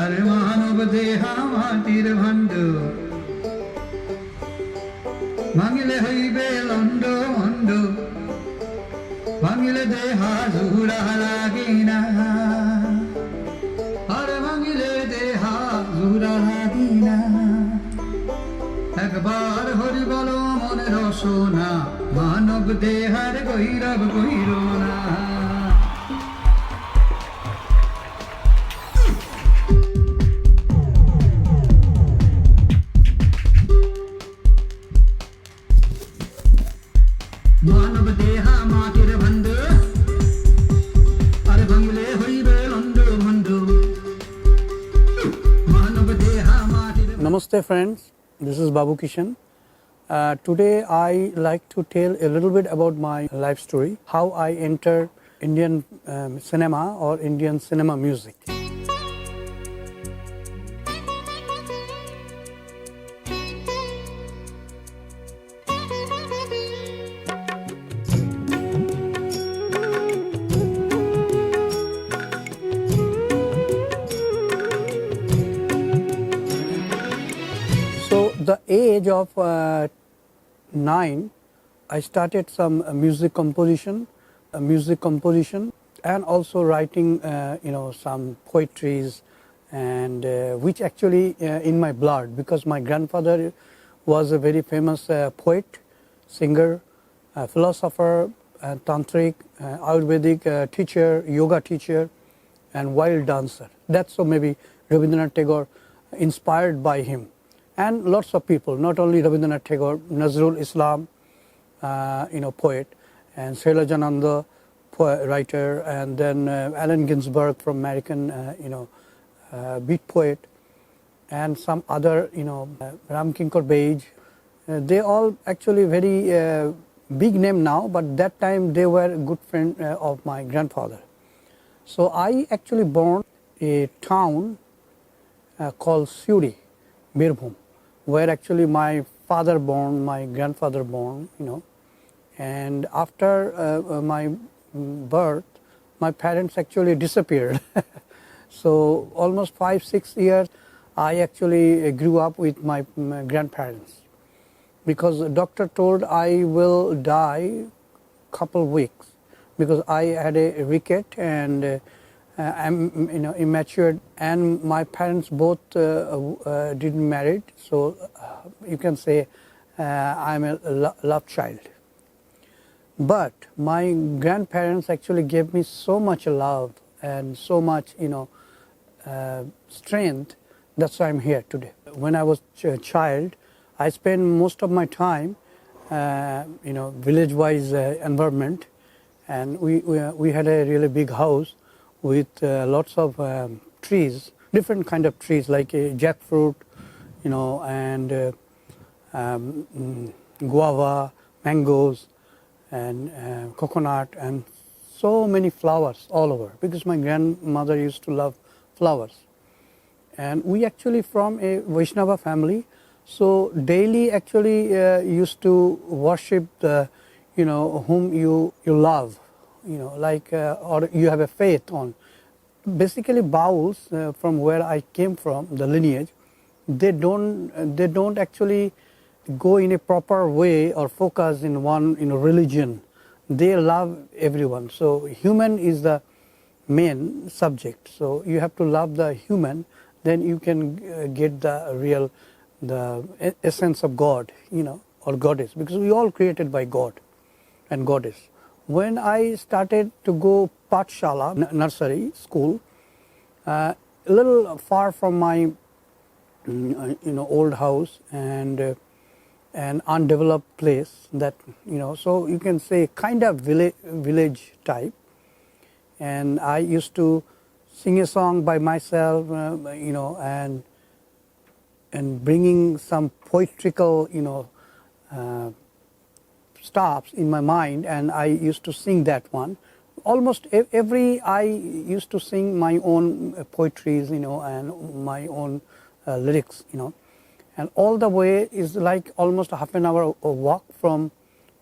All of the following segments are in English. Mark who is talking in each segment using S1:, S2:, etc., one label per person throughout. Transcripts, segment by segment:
S1: আরে মানব দেহা মাটির ভাণ্ড ভাঙিলে হইবে লন্ড মন্ড ভাঙিলে দেহা জুড়া লাগে না আরে ভাঙিলে দেহা জুড়া লাগে না একবার হরি বলো মনের রসনা মানব দেহার গৈরব গৈর না মানব দেহা মাটির ভাণ্ড আরে ভাঙিলে হইবে লন্ড ভণ্ড মানব দেহা মাটির
S2: Namaste friends, this is BabuKishan. Today I like to tell a little bit about my life story, how I entered Indian cinema or Indian cinema music. So the age of 9, I started some music composition, and also writing, some poetries, and which actually in my blood, because my grandfather was a very famous poet, singer, philosopher, tantric, Ayurvedic teacher, yoga teacher, and wild dancer. That's so maybe Rabindranath Tagore inspired by him. And lots of people, not only Rabindranath Tagore, Nazrul Islam, poet, and Shailajananda, writer, and then Allen Ginsberg from American, beat poet, and some other, Ram Kinkar Beige. They all actually very big name now, but that time they were a good friend of my grandfather. So I actually born a town called Suri, Birbhum, where actually my father born, my grandfather born, and after my birth, my parents actually disappeared. So almost 5-6 years, I actually grew up with my grandparents, because the doctor told I will die couple weeks, because I had a ricket and I'm immature, and my parents both didn't married, so you can say I'm a love child. But my grandparents actually gave me so much love and so much strength. That's why I'm here today. When I was a child, I spent most of my time village-wise environment, and we had a really big house with lots of trees, different kind of trees like jackfruit, and guava, mangoes, and coconut, and so many flowers all over, because my grandmother used to love flowers. And we actually from a Vaishnava family, so daily actually used to worship the, whom you love, or you have a faith on. Basically Baus, from where I came from, the lineage, they don't actually go in a proper way or focus in one religion. They love everyone. So human is the main subject. So you have to love the human, then you can get the real, the essence of God, or goddess, because we all created by God and goddess. When I started to go Pathshala, nursery school, a little far from my old house, and an undeveloped place, that so you can say kind of village type, and I used to sing a song by myself, and bringing some poetical stops in my mind, and I used to sing that one. Almost I used to sing my own poetries, and my own lyrics, and all the way is like almost half an hour walk from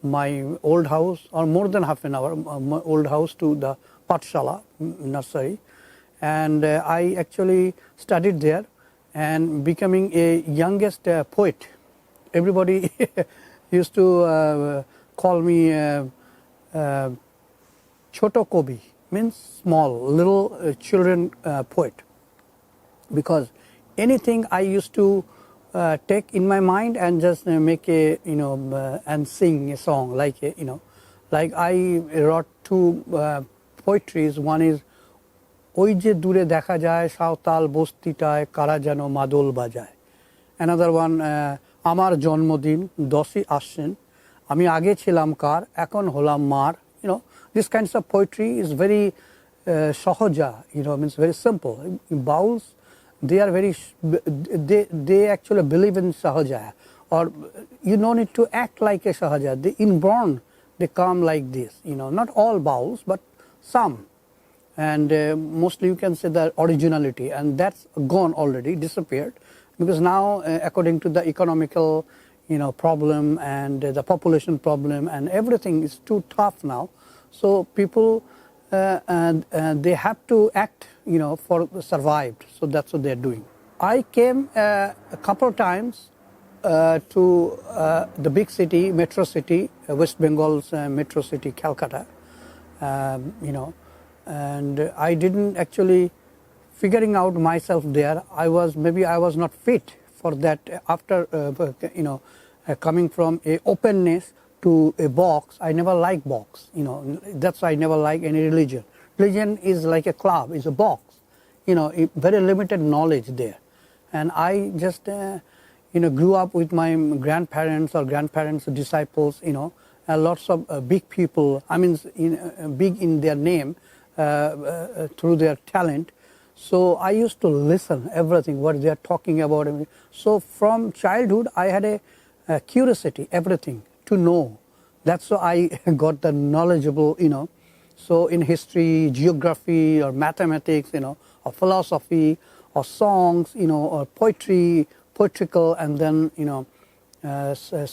S2: my old house, or more than half an hour, my old house to the Pathshala nursery, and I actually studied there and becoming a youngest poet. Everybody used to call me Choto Kobi, means small, little children poet, because anything I used to take in my mind and just make a and sing a song like like I wrote two poetries. One is ওই যে দূরে দেখা যায় সাঁওতাল বস্তিটায় কারা যেন মাদল বাজায়. Another one, আমার জন্মদিন 10ই আশ্বিন আমি আগে ছিলাম কার এখন হলাম মার. This kinds of poetry is very sahaja, means very simple. Bowls, they are very they actually believe in sahaja, or you don't need to act like a sahaja. They inborn, they come like this. Not all bowls, but some. And mostly you can say the originality, and that's gone already, disappeared, because now according to the economical problem and the population problem and everything is too tough now, so people they have to act for survived, so that's what they're doing. I came a couple of times to the big city, metro city, West Bengal's metro city, Calcutta, and I didn't actually figuring out myself there. Maybe I was not fit for that. After coming from a openness to a box, I never liked box. That's why I never like any religion. Religion is like a club, is a box. Very limited knowledge there, and I just grew up with my grandparents or grandparents' disciples. Lots of big people. I mean, big in their name. Through their talent, so I used to listen everything what they are talking about. So from childhood I had a curiosity, everything to know. That's why I got the knowledgeable, so in history, geography, or mathematics, or philosophy, or songs, or poetry, poetical, and then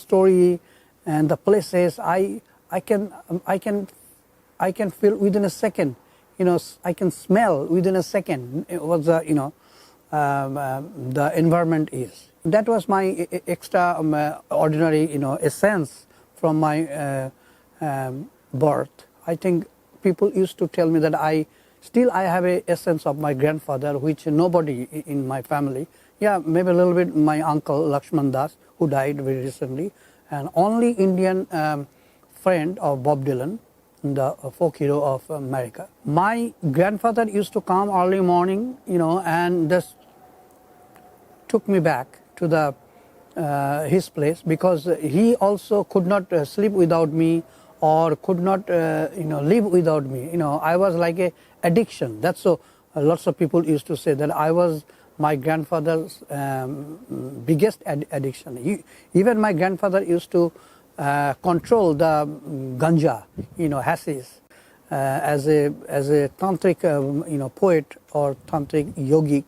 S2: story, and the places I can feel within a second. I can smell within a second what the environment is. That was my extraordinary, essence from my birth. I think people used to tell me that I have a essence of my grandfather, which nobody in my family. Yeah, maybe a little bit my uncle Lakshman Das, who died very recently, and only Indian friend of Bob Dylan, the folk hero of America. My grandfather used to come early morning, and just took me back to his place, because he also could not sleep without me, or could not live without me. I was like a addiction. That's so lots of people used to say that I was my grandfather's biggest addiction. Even my grandfather used to control the ganja, hashish, as a tantric, poet or tantric yogic,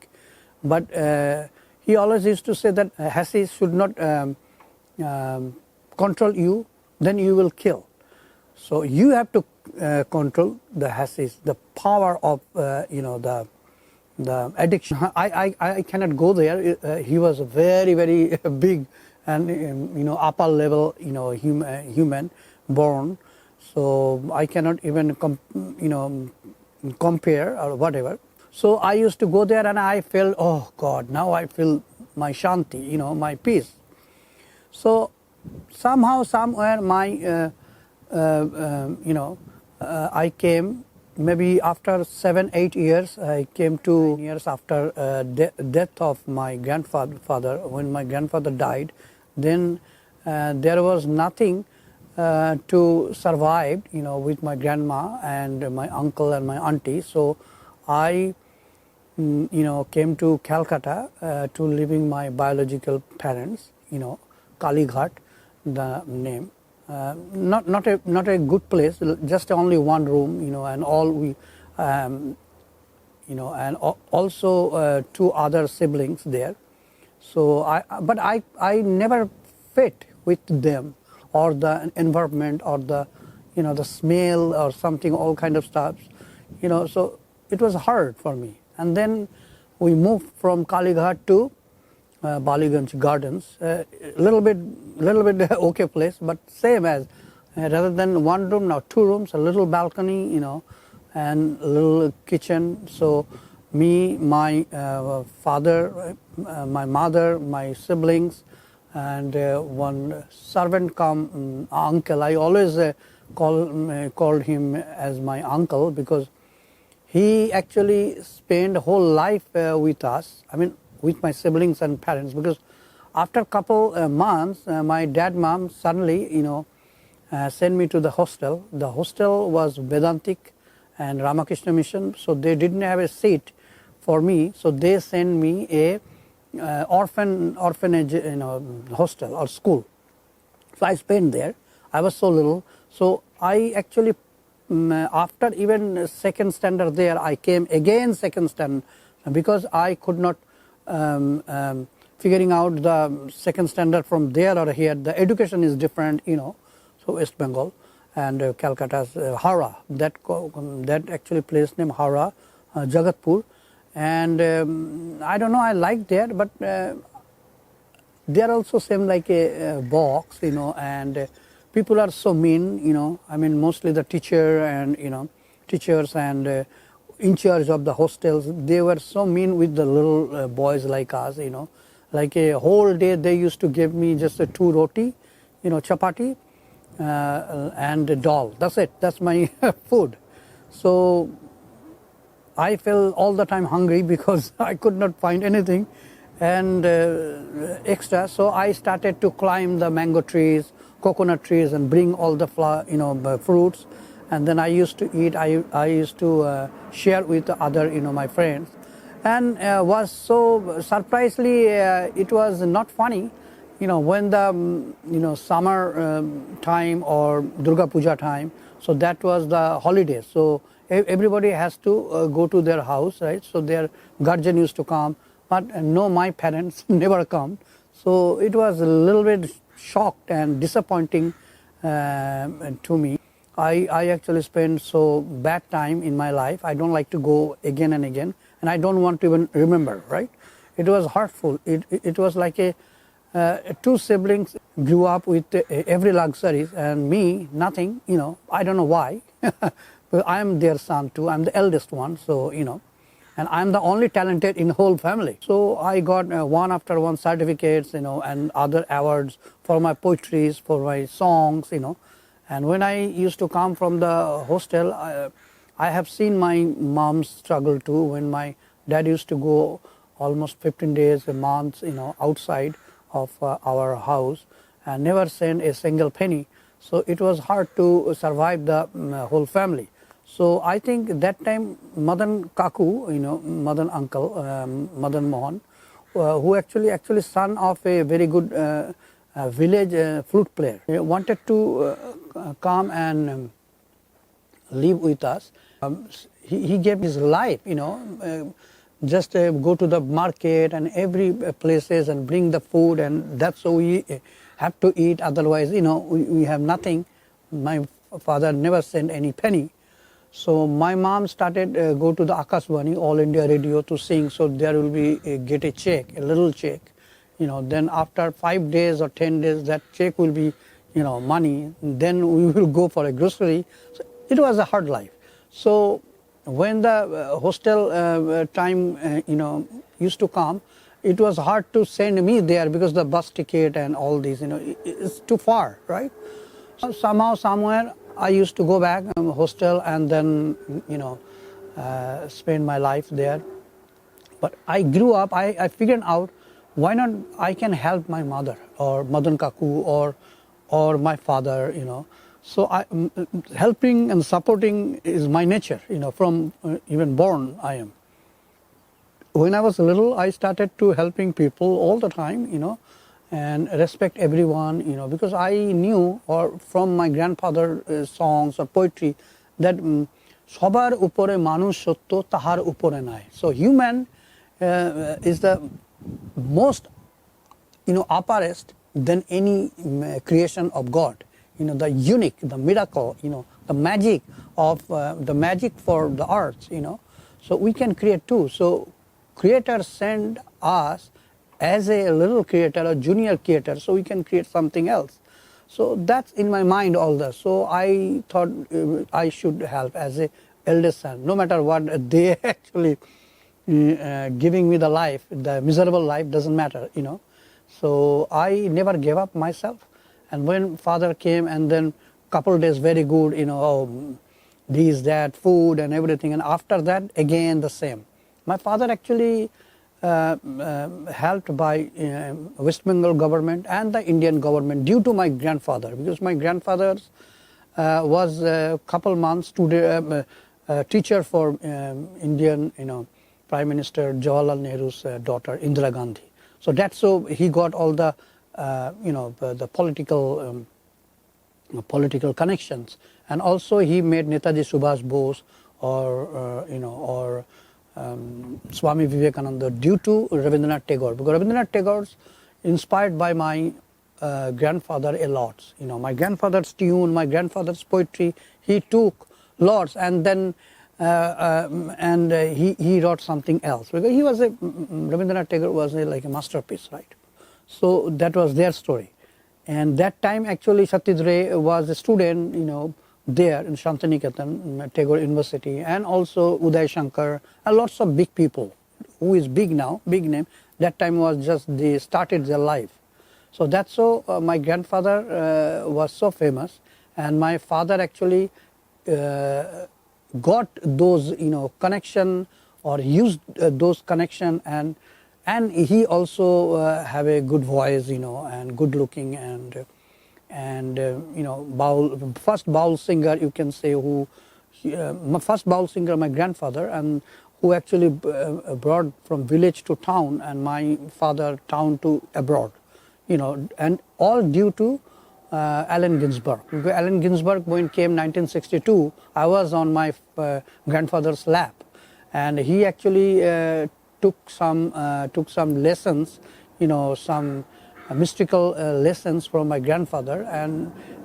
S2: but he always used to say that hashish should not control you, then you will kill. So you have to control the hashish, the power of the addiction. I cannot go there. He was very, very big and upper level human born, so I cannot even compare or whatever. So I used to go there and I felt, oh God, now I feel my shanti, my peace. So somehow, somewhere my I came maybe after 7-8 years. I came 2 years after death of my grandfather. When my grandfather died, then there was nothing to survive, with my grandma and my uncle and my auntie. So I, came to Calcutta to living my biological parents. Kalighat, the name. Not a good place. Just only one room, and all we, and also 2 other siblings there. So I never fit with them, or the environment, or the smell or something, all kind of stuff. So it was hard for me. And then we moved from Kalighat to Baliganj Gardens, little bit okay place, but same as rather than one room, now 2 rooms, a little balcony, and a little kitchen. So me, my father, my mother, my siblings, and one servant come uncle. I always called him as my uncle because he actually spent whole life with us. I mean, with my siblings and parents, because after a couple months, my mom suddenly, sent me to the hostel. The hostel was Vedantic and Ramakrishna Mission, so they didn't have a seat for me. So they sent me a orphanage, hostel or school. So I spent there. I was so little. So I actually, after even second standard there, I came again second standard because I could not figuring out the second standard from there or here. The education is different, so West Bengal and Calcutta's Howrah, that actually place name Howrah, Jagatpur. And I don't know, I like there, but they are also same like a box, and people are so mean, I mean mostly the teacher and, teachers and in charge of the hostels, they were so mean with the little boys like us, like a whole day they used to give me just a 2 roti, chapati and a dal. That's it, that's my food. So I felt all the time hungry because I could not find anything and extra. So I started to climb the mango trees, coconut trees, and bring all the fruits. And then I used to eat. I used to share with other, my friends, and was so surprisingly it was not funny, when the summer time or Durga Puja time. So that was the holiday. So everybody has to go to their house, right? So their guardian used to come, but no, my parents never come. So it was a little bit shocked and disappointing to me. I actually spent so bad time in my life. I don't like to go again and again, and I don't want to even remember, right? It was hurtful. It was like a 2 siblings grew up with every luxuries, and me nothing. I don't know why. But I am their son too. I'm the eldest one, so and I'm the only talented in the whole family. So I got one after one certificates, and other awards for my poetries, for my songs, And when I used to come from the hostel, I have seen my mom's struggle too. When my dad used to go almost 15 days, a month, outside of our house and never send a single penny. So it was hard to survive the whole family. So I think that time Madan Kaku, Madan uncle, Madan Mohan, who actually son of a very good village flute player, he wanted to come and live with us. He gave his life, just go to the market and every places and bring the food, and that's how we have to eat. Otherwise, we have nothing. My father never sent any penny. So my mom started go to the Akashvani, All India Radio, to sing. So there will be get a check, a little check. Then after 5 days or 10 days, that check will be, money. Then we will go for a grocery. So it was a hard life. So when the hostel time, used to come, it was hard to send me there because the bus ticket and all these, it's too far, right? So somehow, somewhere, I used to go back hostel and then, spend my life there. But I grew up, I figured out, why not I can help my mother or Madan Kaku or my father, So helping and supporting is my nature, from even born I am. When I was little, I started to helping people all the time, and respect everyone, because I knew, or from my grandfather's songs or poetry, that সবার উপরে মানুষ সত্য তাহার উপরে নাই. So human is the most, upperest than any creation of God. The unique, the miracle, the magic of the magic for the arts, So we can create too. So creator send us as a little creator, a junior creator, so we can create something else. So that's in my mind all this. So I thought I should help as a eldest son, no matter what they actually giving me the life, the miserable life doesn't matter, you know. So I never gave up myself. And when father came, and then couple days very good, you know, oh, this, that, food and everything. And after that, again the same. My father actually helped by West Bengal government and the Indian government due to my grandfather, because my grandfather was a couple months teacher for Indian, you know, Prime Minister Jawaharlal Nehru's daughter Indira Gandhi. So that's so he got all the you know, the political connections, and also he made Netaji Subhash Bose or you know, or Swami Vivekananda due to Rabindranath Tagore, because Rabindranath Tagore's inspired by my grandfather a lot. You know, my grandfather's tune, my grandfather's poetry, he took lots, and then he wrote something else, because he was a Rabindranath Tagore was like a masterpiece, right? So that was their story. And that time actually Satyajit Ray was a student, you know, there in Shantiniketan, Tagore University, and also Uday Shankar, and lots of big people who is big now, big name. That time was just they started their life. So that's so my grandfather was so famous, and my father actually got those, you know, connection, or used those connection, and he also have a good voice, you know, and good looking, and you know, first baul singer, you can say, who first baul singer my grandfather, and who actually brought from village to town, and my father town to abroad, you know, and all due to Allen Ginsberg. Because Allen Ginsberg, when came 1962, I was on my grandfather's lap, and he actually took some lessons, you know, some mystical lessons from my grandfather,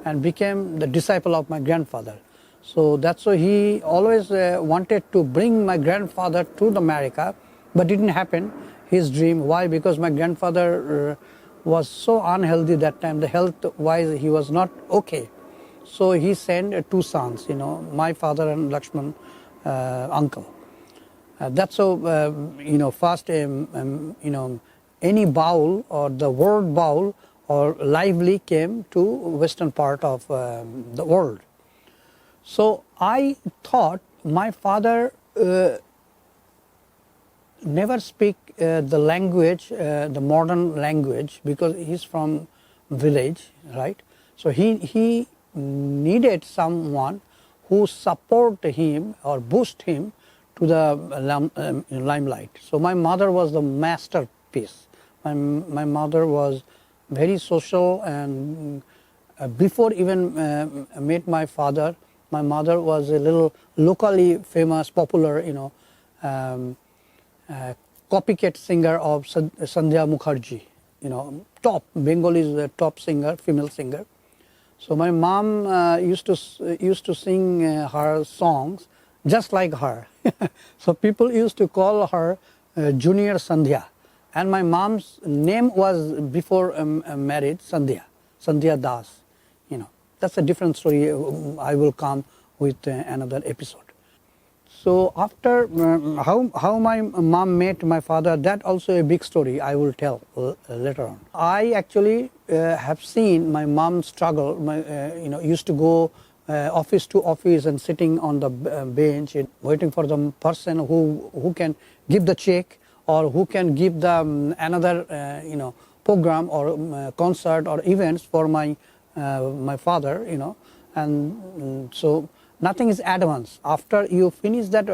S2: and became the disciple of my grandfather. So that's why he always wanted to bring my grandfather to America, but didn't happen, his dream. Why? Because my grandfather was so unhealthy that time, the health wise he was not okay. So he sent two sons, you know, my father and Lakshman, uncle. That's so, you know, first, you know, any baul or the word baul or lively came to western part of the world. So I thought my father never speak the language, the modern language, because he's from village, right? So he needed someone who support him or boost him to the limelight. So my mother was the masterpiece. My mother was very social, and before even met my father, my mother was a little locally famous, popular, you know, copycat singer of Sandhya Mukherjee, you know, top, Bengali is the top singer, female singer. So my mom used to sing her songs just like her. So people used to call her Junior Sandhya. And my mom's name was, before married, Sandhya Das. You know, that's a different story. I will come with another episode. So after how my mom met my father, that also a big story I will tell later on. I actually have seen my mom struggle. You know, used to go office to office and sitting on the bench waiting for the person who can give the check, or who can give the another you know, program or concert or events for my father, you know. And so nothing is advance. After you finish that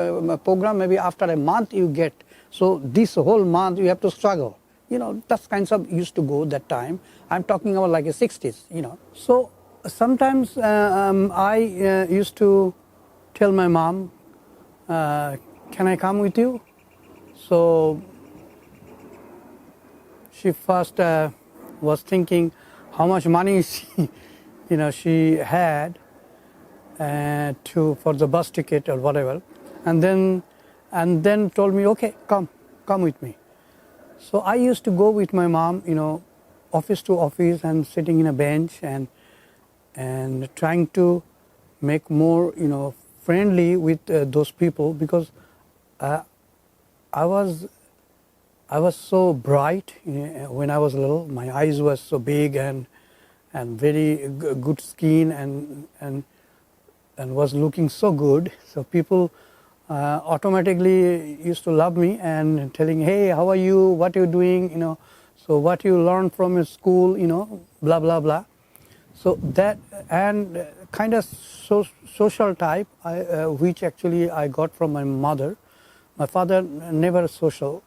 S2: program, maybe after a month you get. So this whole month you have to struggle. You know, that kinds of used to go that time. I'm talking about like a 60s, you know. So sometimes I used to tell my mom, can I come with you? So she first was thinking how much money she, you know, she had for the bus ticket or whatever. And then and then told me, okay, come with me. So I used to go with my mom, office to office and sitting in a bench and trying to make more, friendly with those people, because I was so bright when I was little. My eyes were so big and very good skin and was looking so good. So people automatically used to love me and telling, hey, how are you? What are you doing? So what you learned from your school? Blah blah blah. So that and kind of social type, which actually I got from my mother. My father never social,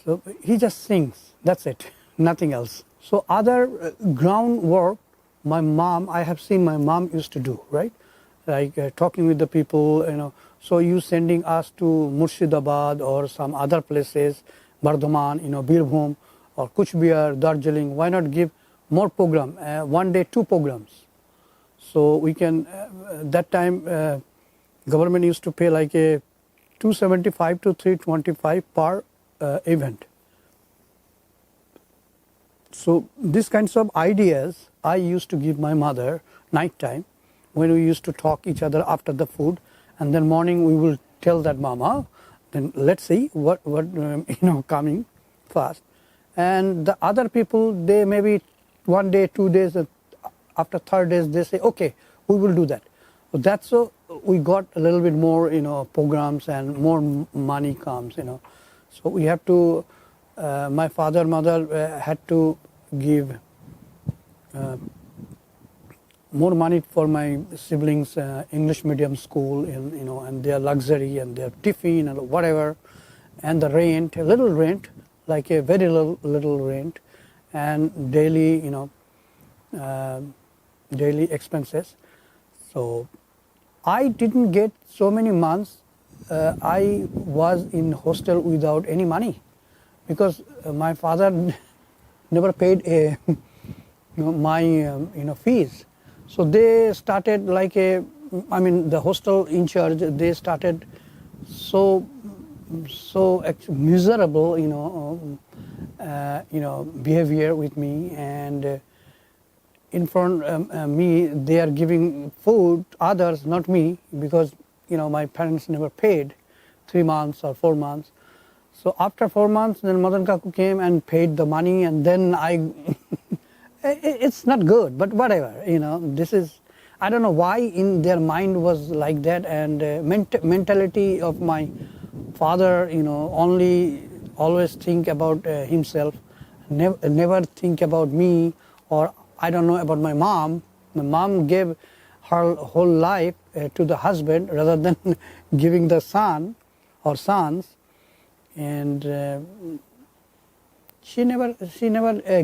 S2: So he just sings. That's it. Nothing else. So other groundwork, I have seen my mom used to do, right? Like talking with the people, So you sending us to Murshidabad or some other places, Bardhaman, Birbhum or Kuch Bihar, Darjeeling. Why not give more program? One day, 2 programs. So we can. That time, government used to pay like a 275 to 325 per event. So these kinds of ideas I used to give my mother night time when we used to talk each other after the food, and then morning we will tell that mama, then let's see what coming fast. And the other people, they maybe 1 day, 2 days, after 3rd days they say, okay, we will do that. So that's so we got a little bit more programs and more money comes. So we have to. My father, mother had to give more money for my siblings' English medium school, and their luxury and their tiffin and whatever, and the rent, a little rent, like a very little rent, and daily, daily expenses. So I didn't get so many months. I was in hostel without any money, because my father never paid my fees. So they started like the hostel in charge, they started so miserable behavior with me, and in front of me they are giving food, others, not me, because my parents never paid 3 months or 4 months. So after 4 months, then Madan Kaku came and paid the money, and then it's not good, but whatever, this is, I don't know why in their mind was like that, and mentality of my father, always think about himself, never think about me, or I don't know about my mom. My mom gave her whole life to the husband rather than giving the son or sons. And she never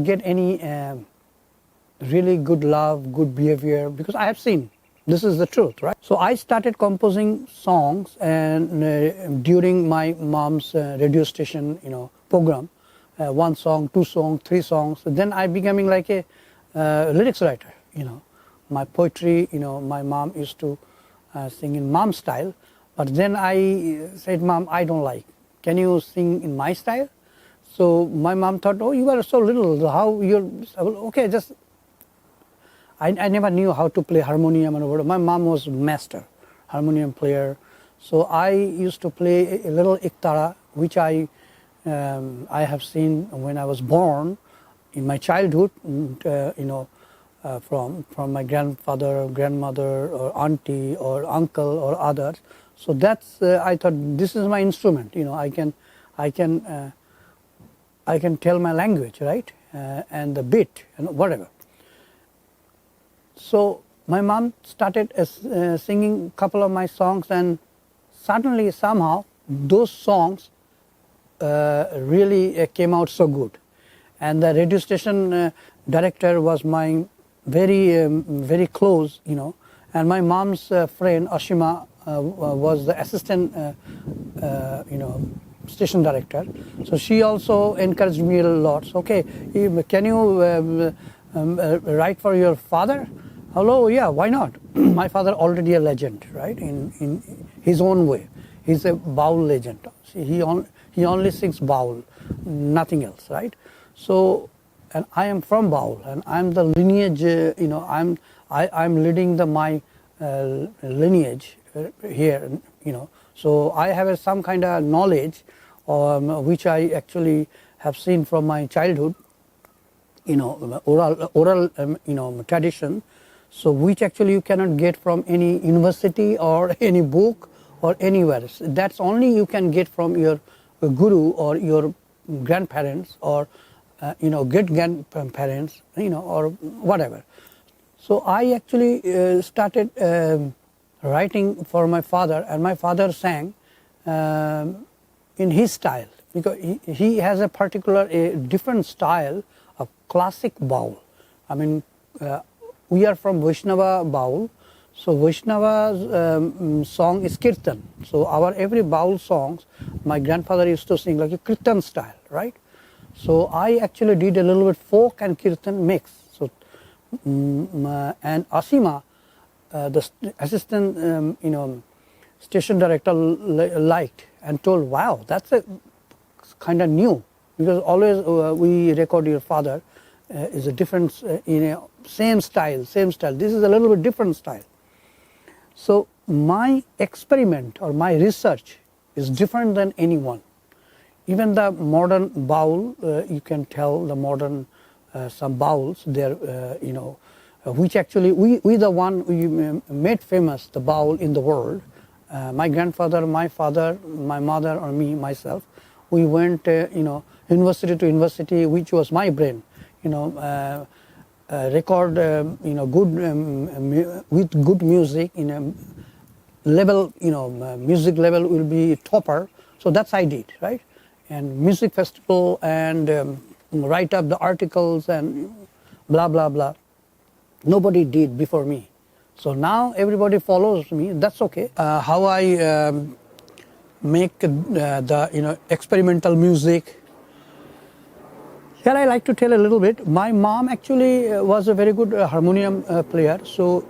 S2: get any really good love, good behavior, because I have seen, this is the truth, right? So I started composing songs, and during my mom's radio station, program, 1 song, 2 songs, 3 songs. Then I becoming like a lyrics writer. My poetry, my mom used to sing in mom style, but then I said, Mom, I don't like. Can you sing in my style? So my mom thought, oh, you are so little, how you're, okay, just, I never knew how to play harmonium and whatever. My mom was master harmonium player. So I used to play a little iktara, which I have seen when I was born in my childhood, from my grandfather, or grandmother, or auntie, or uncle, or others. So that's I thought, this is my instrument. I can tell my language, right, and the beat and whatever. So my mom started singing a couple of my songs, and suddenly somehow those songs really came out so good. And the radio station director was my very close, and my mom's friend Ashima was the assistant, station director. So she also encouraged me a lot. So, okay, can you write for your father? Hello, yeah, why not? My father already a legend, right, in his own way. He's a baul legend. He only sings baul, nothing else, right? So, and I am from baul, and I'm the lineage. I'm leading my lineage here. So I have some kind of knowledge, which I actually have seen from my childhood. Oral tradition. So which actually you cannot get from any university or any book or anywhere. That's only you can get from your guru or your grandparents or great grandparents, or whatever. So I actually started writing for my father, and my father sang in his style, because he has a different style of classic baul. I mean, we are from Vaishnava baul, so Vaishnava's song is kirtan. So our every baul songs, my grandfather used to sing like a kirtan style, right? So I actually did a little bit folk and kirtan mix. So and Asima, the assistant, station director liked and told, "Wow, that's a kind of new, because always we record your father is a different same style. This is a little bit different style." So my experiment or my research is different than anyone. Even the modern baul, you can tell the modern some bauls there, which actually we the one we made famous the baul in the world. My grandfather, my father, my mother, or me myself, we went university to university, which was my brain. Record good with good music in a level, music level will be topper. So that's I did, right? And music festival and write up the articles and blah blah blah. Nobody did before me. So now everybody follows me. That's okay. How I make the experimental music. Here I like to tell a little bit. My mom actually was a very good harmonium player. So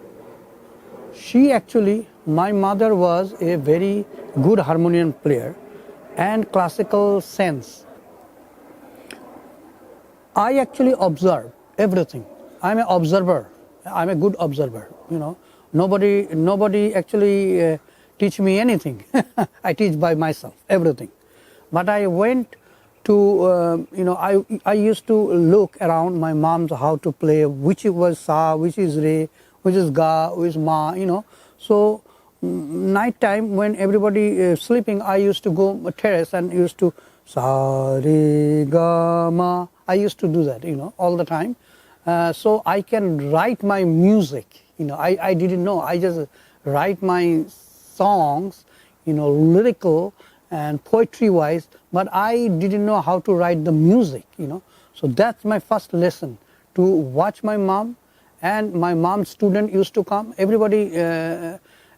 S2: my mother was a very good harmonium player and classical sense. I actually observe everything. I'm an observer. I'm a good observer. Nobody actually teach me anything. I teach by myself everything. But I went to I used to look around my mom's how to play, which was sa, which is re, which is ga, which is ma. So night time when everybody is sleeping, I used to go terrace and used to sa re ga ma. I used to do that all the time. So I can write my music. I didn't know. I just write my songs, lyrical and poetry wise, but I didn't know how to write the music. So that's my first lesson, to watch my mom. And my mom's student used to come. Everybody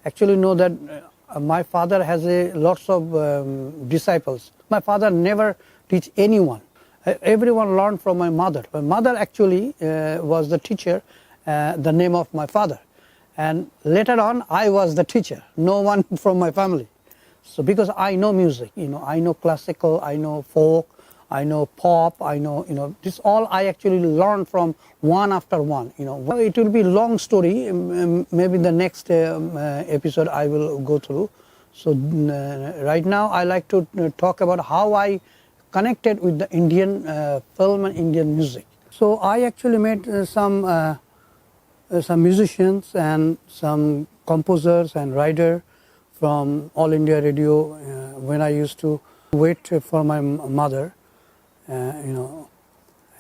S2: actually know that my father has lots of disciples. My father never teach anyone. Everyone learned from my mother. My mother actually was the teacher, the name of my father. And later on, I was the teacher, no one from my family. So because I know music, I know classical, I know folk, I know pop, I know, this all I actually learned from one after one, Well, it will be a long story, maybe the next episode I will go through. So right now I like to talk about how I connected with the Indian film and Indian music. So I actually met some musicians and some composers and writers from All India Radio when I used to wait for my mother,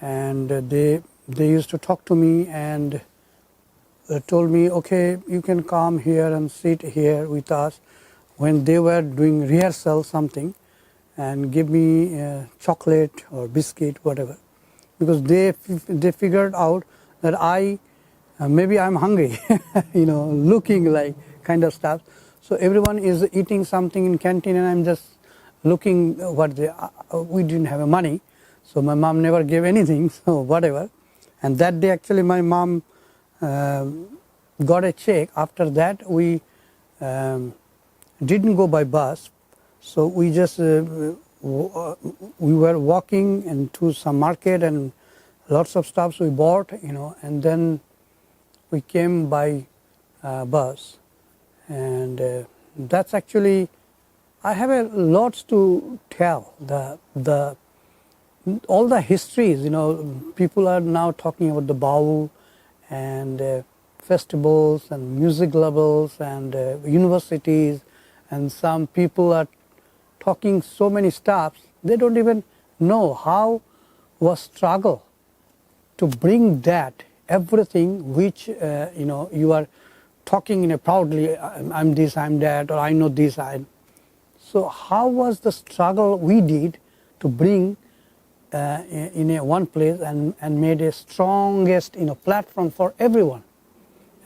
S2: and they used to talk to me and told me, okay, you can come here and sit here with us when they were doing rehearsal something, and give me chocolate or biscuit, whatever, because they figured out that maybe I'm hungry, looking like kind of stuff. So everyone is eating something in canteen, and I'm just looking what we didn't have money, so my mom never gave anything, so whatever. And that day actually my mom got a check. After that we didn't go by bus. So we just we were walking into some market and lots of stuffs we bought, and then we came by bus, and that's actually, I have a lots to tell. All the histories, people are now talking about the Babu and festivals and music levels and universities, and some people are talking so many stuffs. They don't even know how was struggle to bring that everything which you are talking in a proudly, I'm this, I'm that, or I know this, so how was the struggle we did to bring in a one place and made a strongest platform for everyone.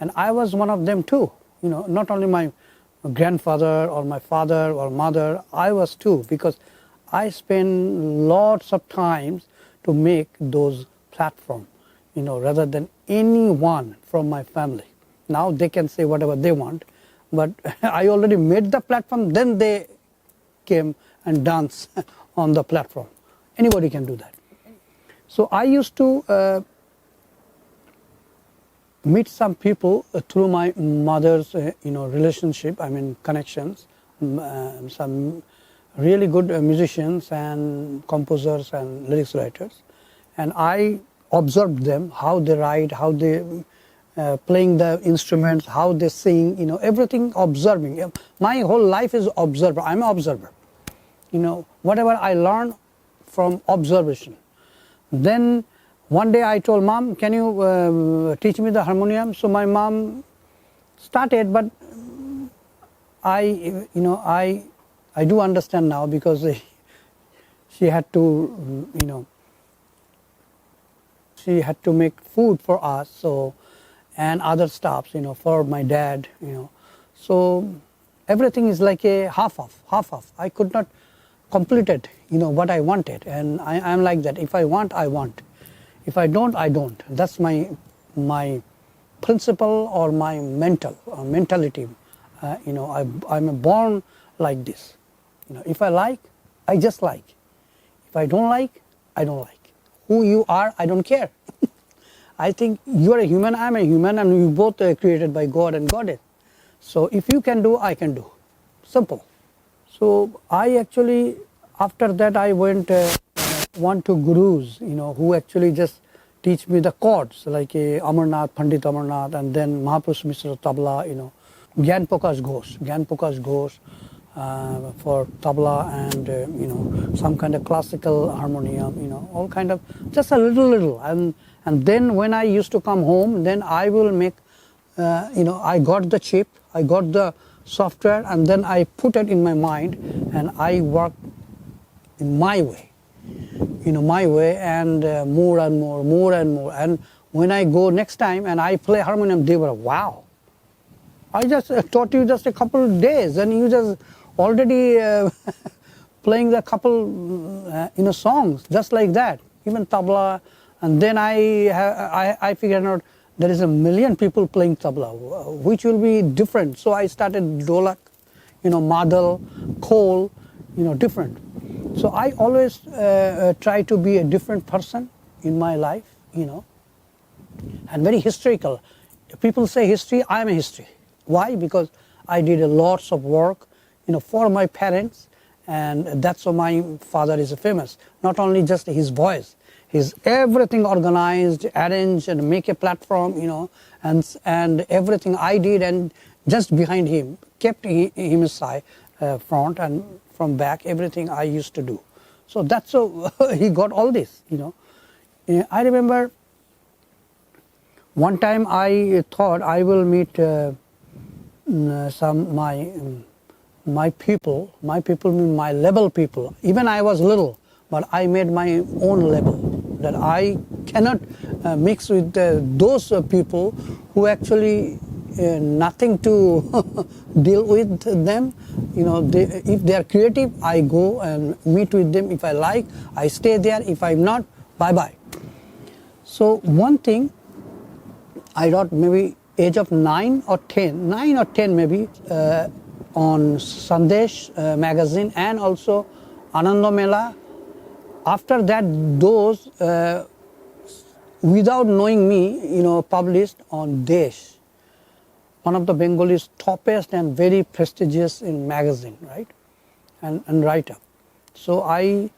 S2: And I was one of them too, not only my grandfather or my father or mother, I was too, because I spent lots of times to make those platforms, rather than anyone from my family. Now they can say whatever they want, but I already made the platform, then they came and danced on the platform. Anybody can do that. So I used to meet some people through my mother's relationship, connections, some really good musicians and composers and lyrics writers, and I observed them, how they write, how they playing the instruments, how they sing, everything observing. My whole life is observer. I'm an observer. Whatever I learn from observation. Then one day I told Mom, can you teach me the harmonium? So my mom started, but I do understand now, because she had to, she had to make food for us, so, and other stuff, for my dad, So everything is like a half off. I could not complete it, what I wanted, and I'm like that. If I want, I want. If I don't, I don't. That's my principle or my mentality. I'm born like this. If I like, I just like. If I don't like, I don't like. Who you are, I don't care. I think you are a human, I'm a human, and we both are created by God and Goddess. So if you can do, I can do. Simple. So I actually, after that, I went one to gurus, who actually just teach me the chords, like Amarnath, Pandit Amarnath, and then Mahapurush Mishra Tabla, Gyan Prakash Ghosh for tabla, and some kind of classical harmonium, all kind of, just a little, and then when I used to come home, then I will make, I got the chip, I got the software, and then I put it in my mind, and I work in my way, and more and more, and when I go next time and I play harmonium, they were, wow, I just taught you just a couple of days, and you just already playing the couple songs just like that, even tabla. And then I figured out there is a million people playing tabla, which will be different. So I started dholak, madal, khol, different. So I always try to be a different person in my life, and very historical. People say history, I am a history. Why? Because I did lots of work, for my parents, and that's why my father is famous. Not only just his voice, his everything organized, arranged, and make a platform, and everything I did, and just behind him, kept him aside, front and from back, everything I used to do. So that's how he got all this, I remember one time I thought I will meet some my people mean my level people. Even I was little, but I made my own level, that I cannot mix with those people who actually nothing to deal with them. If they are creative, I go and meet with them. If I like, I stay there. If I'm not, bye-bye. So one thing, I thought maybe age of 9 or 10 maybe, on Sandesh magazine and also Ananda Mela. After that, those without knowing me, published on Desh, one of the Bengalis' toppest and very prestigious in magazine, right, and writer. So I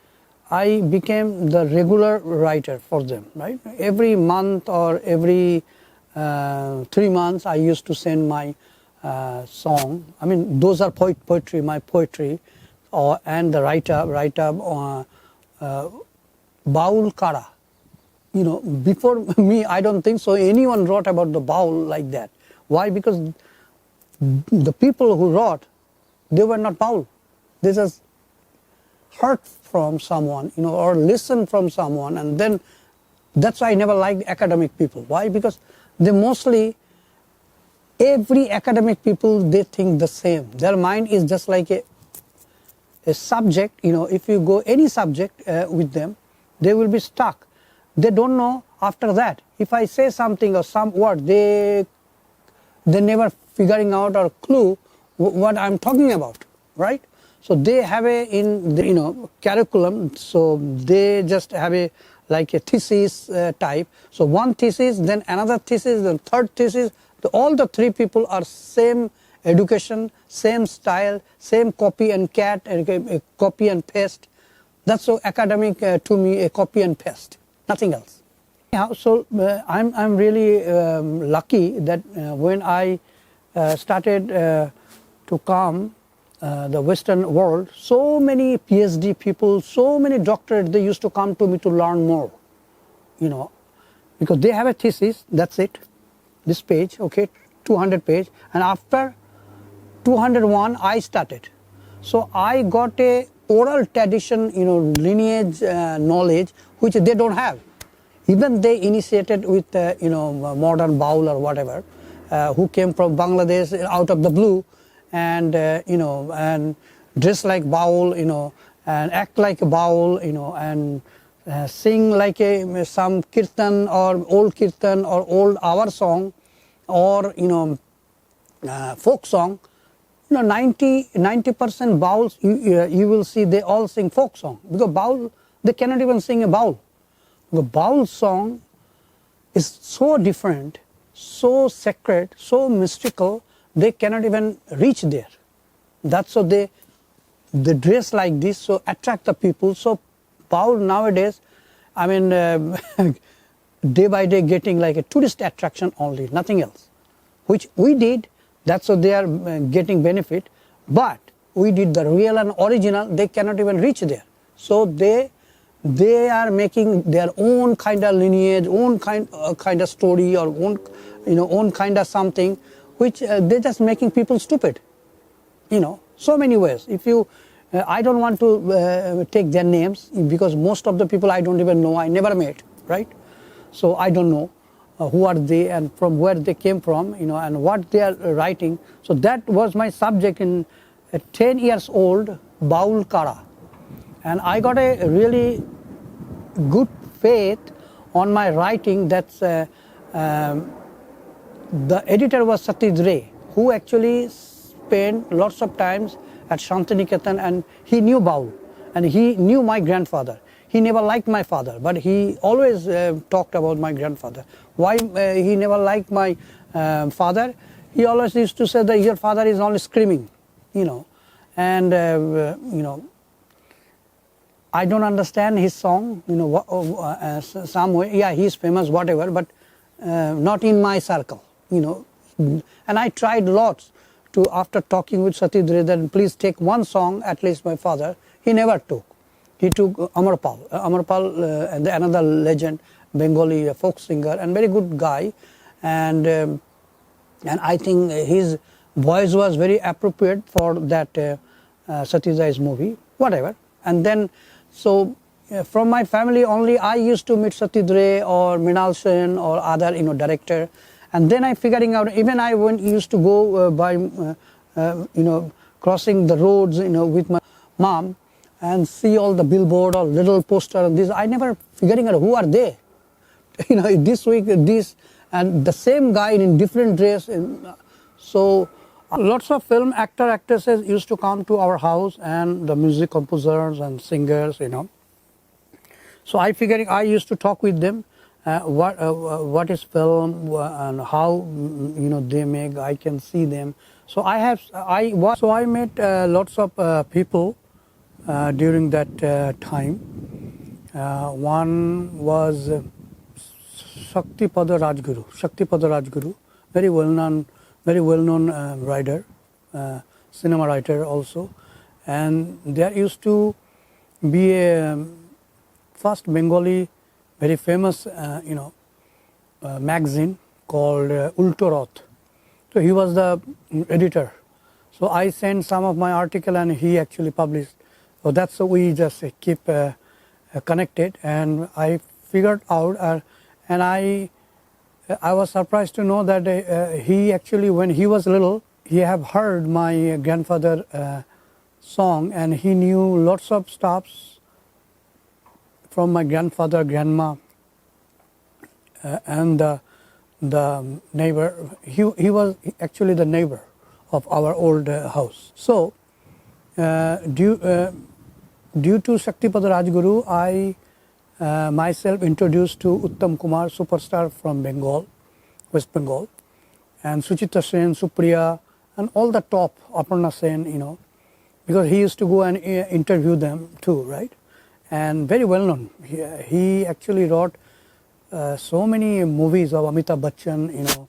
S2: became the regular writer for them, right. Every month or every 3 months, I used to send my song. I mean, those are poetry, my poetry, and the write-up. Baul Kara. Before me, I don't think so anyone wrote about the Baul like that. Why? Because the people who wrote, they were not Baul. They just heard from someone, or listened from someone, and then that's why I never liked academic people. Why? Because they mostly, every academic people, they think the same. Their mind is just like a subject. If you go any subject with them, they will be stuck. They don't know after that. If I say something or some word, they never figuring out or clue what I'm talking about, right? So they have in the curriculum. So they just have like a thesis type. So one thesis, then another thesis, then third thesis. All the three people are same education, same style, same copy and copy and paste. That's so academic to me, a copy and paste, nothing else. Yeah, so I'm really lucky that when I started to come the Western world, so many PhD people, so many doctorates, they used to come to me to learn more, because they have a thesis, that's it, this page, okay, 200 page, and after 201 I started. So I got a oral tradition, lineage knowledge, which they don't have. Even they initiated with modern Baul or whatever, who came from Bangladesh out of the blue, and and dress like Baul, and act like a Baul, and sing like some kirtan or old hour song, or folk song. 90% Bauls, you will see they all sing folk song, because Baul, they cannot even sing a Baul. The Baul song is so different, so sacred, so mystical, they cannot even reach there. That's so they dress like this, so attract the people. So Baul nowadays, I mean, day by day getting like a tourist attraction only, nothing else. Which we did, that's so they are getting benefit, but we did the real and original, they cannot even reach there. So they are making their own kind of lineage, own kind of story, or own kind of something, which they're just making people stupid. So many ways. If you, I don't want to take their names, because most of the people I don't even know, I never met, right? So I don't know who are they and from where they came from, and what they are writing. So that was my subject in 10 years old, Baul Kara. And I got a really good faith on my writing. That's the editor was Satish Ray, who actually spent lots of times at Shantiniketan, and he knew Baul, and he knew my grandfather. He never liked my father, but he always talked about my grandfather. Why he never liked my father? He always used to say that your father is only screaming, and I don't understand his song, some way. Yeah, he's famous, whatever, but not in my circle, And I tried lots to, after talking with Satish Ray, that please take one song, at least my father. He never took. He took Amarpal, and another legend, Bengali folk singer, and very good guy, and I think his voice was very appropriate for that Satish Ray's movie, whatever. And then, so from my family only, I used to meet Satish Ray or Mrinal Sen or other director, and then I figuring out. Even I used to go by crossing the roads with my mom, and see all the billboard or little poster and this. I never figuring out who are they. This week this, and the same guy in different dress. So Lots of film actor, actresses used to come to our house, and the music composers and singers, So I figured I used to talk with them, what is film and how they make. I can see them. So I met lots of people during that time. One was Shaktipada Rajguru, very well known writer, cinema writer also, and there used to be a first Bengali very famous magazine called Untold. So he was the editor. So I sent some of my article and he actually published. So that's how we just keep connected, and I figured out and I was surprised to know that he actually, when he was little, he have heard my grandfather song, and he knew lots of stuffs from my grandfather, grandma, and the neighbor. He was actually the neighbor of our old house. So due to Shaktipada Rajguru, I myself introduced to Uttam Kumar, superstar from Bengal, West Bengal, and Suchitra Sen, Supriya, and all the top, Aparna Sen, because he used to go and interview them too, right? And very well known. He actually wrote so many movies of Amitabh Bachchan,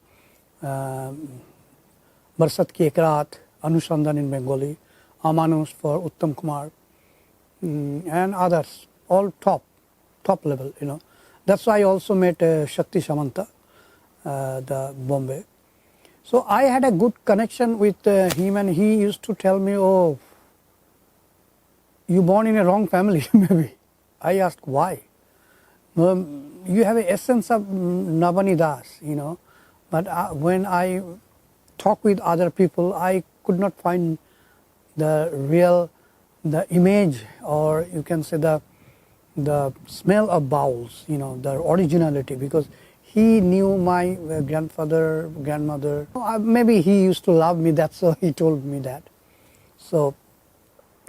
S2: Barsat Ki Ek Raat, Anusandhan in Bengali, Amanush for Uttam Kumar, and others, all top level, That's why I also met Shakti Samanta, the Bombay. So I had a good connection with him, and he used to tell me, "Oh, you born in a wrong family, maybe." I asked why. You have an essence of Navani Das, But when I talk with other people, I could not find the image, or you can say the smell of bowels, the originality, because he knew my grandfather, grandmother. Maybe he used to love me, that's why he told me that. So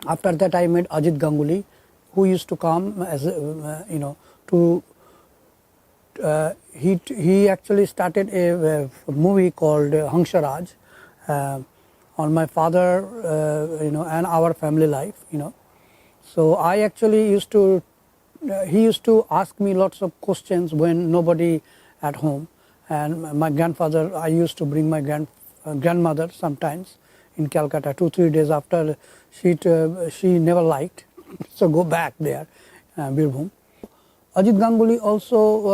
S2: after that I met Ajit Ganguly, who used to come as he actually started a movie called Hangsharaj on my father, and our family life, So I actually he used to ask me lots of questions when nobody at home, and my grandfather, I used to bring my grandmother sometimes in Calcutta 2-3 days after she never liked, so go back there, Birbhum. Ajit Ganguly also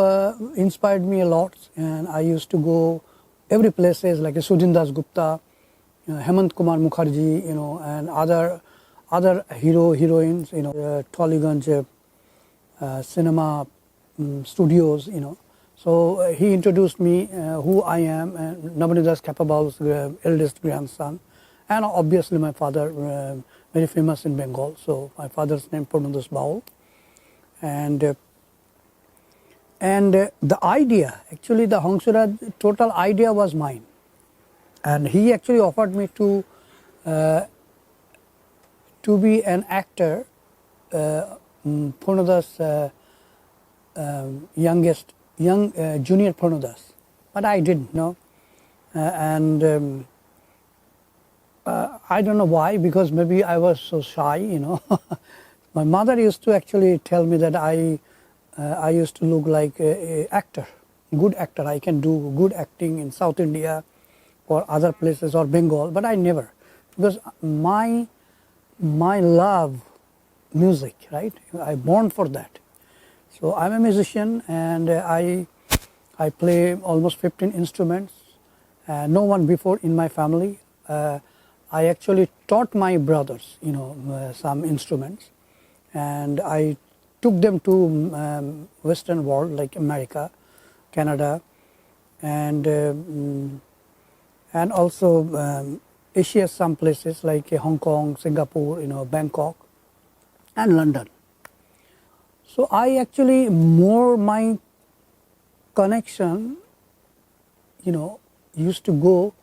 S2: inspired me a lot, and I used to go every places like Sudhin Das Gupta, Hemant Kumar Mukherjee, and other heroines, Tollygunj cinema studios, So he introduced me who I am, Navani Das Kapabal's eldest grandson, and obviously my father, very famous in Bengal. So my father's name Purnadas Baul, and the idea, actually the Hangsharaj total idea was mine, and he actually offered me to be an actor, Purnadas junior Purnadas, but I didn't know, and I don't know why, because maybe I was so shy, My mother used to actually tell me that I used to look like a actor, good actor. I can do good acting in South India or other places or Bengal, but I never, because my love music, right? I born for that. So I'm a musician, and I play almost 15 instruments. No one before in my family. I actually taught my brothers, some instruments, and I took them to Western world like America, Canada, and also Asia, some places like Hong Kong, Singapore, Bangkok, and London. So I actually my connection, used to go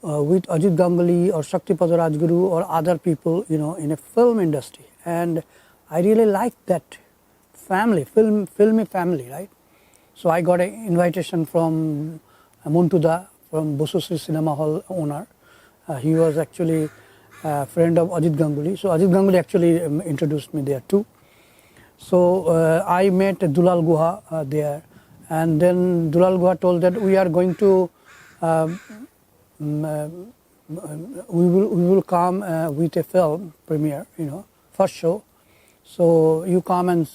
S2: with Ajit Ganguly or Shaktipada Rajguru or other people, in a film industry. And I really liked that family, filmy family, right? So I got an invitation from Muntuda, from Bosusri Cinema Hall owner. He was actually a friend of Ajit Ganguly. So Ajit Ganguly actually introduced me there too. So I met Dulal Guha there, and then Dulal Guha told that we are going to, we will come with a film premiere, first show. So you come and